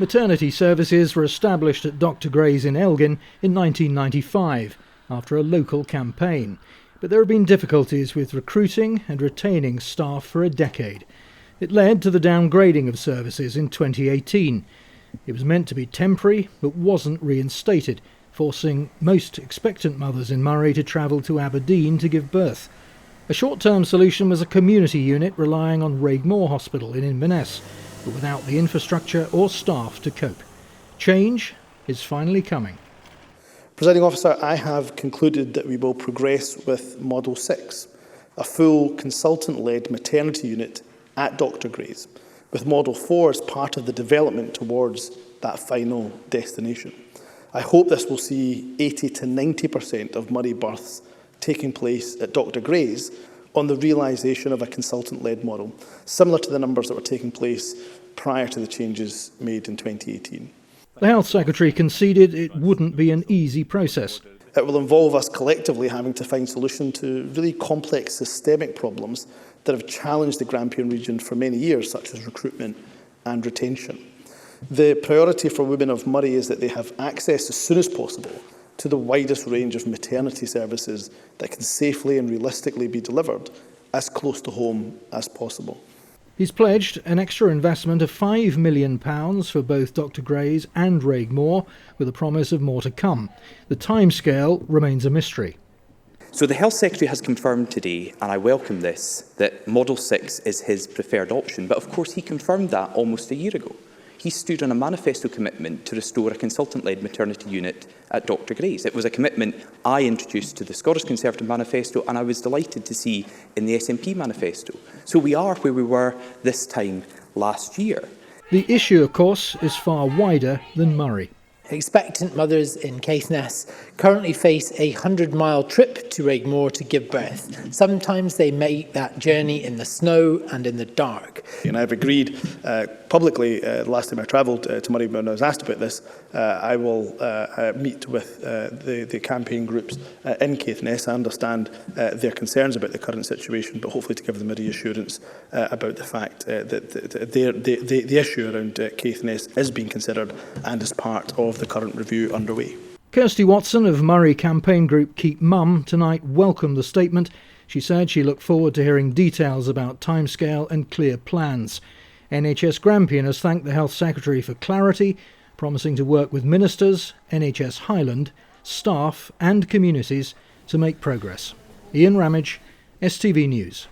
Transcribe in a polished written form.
Maternity services were established at Dr Gray's in Elgin in 1995 after a local campaign. But there have been difficulties with recruiting and retaining staff for a decade. It led to the downgrading of services in 2018. It was meant to be temporary but wasn't reinstated, forcing most expectant mothers in Moray to travel to Aberdeen to give birth. A short-term solution was a community unit relying on Raigmore Hospital in Inverness, but without the infrastructure or staff to cope. Change is finally coming. Presiding Officer, I have concluded that we will progress with Model 6, a full consultant-led maternity unit at Dr Gray's, with Model 4 as part of the development towards that final destination. I hope this will see 80 to 90% of Moray births taking place at Dr Gray's on the realisation of a consultant-led model, similar to the numbers that were taking place prior to the changes made in 2018. The Health Secretary conceded it wouldn't be an easy process. It will involve us collectively having to find solutions to really complex systemic problems that have challenged the Grampian region for many years, such as recruitment and retention. The priority for women of Moray is that they have access as soon as possible to the widest range of maternity services that can safely and realistically be delivered as close to home as possible. He's pledged an extra investment of £5 million for both Dr Gray's and Raigmore, with a promise of more to come. The timescale remains a mystery. So the Health Secretary has confirmed today, and I welcome this, that Model 6 is his preferred option. But of course he confirmed that almost a year ago. He stood on a manifesto commitment to restore a consultant-led maternity unit at Dr Gray's. It was a commitment I introduced to the Scottish Conservative Manifesto, and I was delighted to see in the SNP manifesto. So we are where we were this time last year. The issue, of course, is far wider than Moray. Expectant mothers in Caithness currently face a 100-mile trip to Raigmore to give birth. Sometimes they make that journey in the snow and in the dark. And I've agreed publicly, the last time I travelled to Moray when I was asked about this, I will meet with the campaign groups in Caithness. I understand their concerns about the current situation, but hopefully to give them a reassurance about the fact that the issue around Caithness is being considered and is part of the current review underway. Kirsty Watson of Moray campaign group Keep Mum tonight welcomed the statement. She said she looked forward to hearing details about timescale and clear plans. NHS Grampian has thanked the Health Secretary for clarity, promising to work with ministers, NHS Highland, staff and communities to make progress. Iain Ramage, STV News.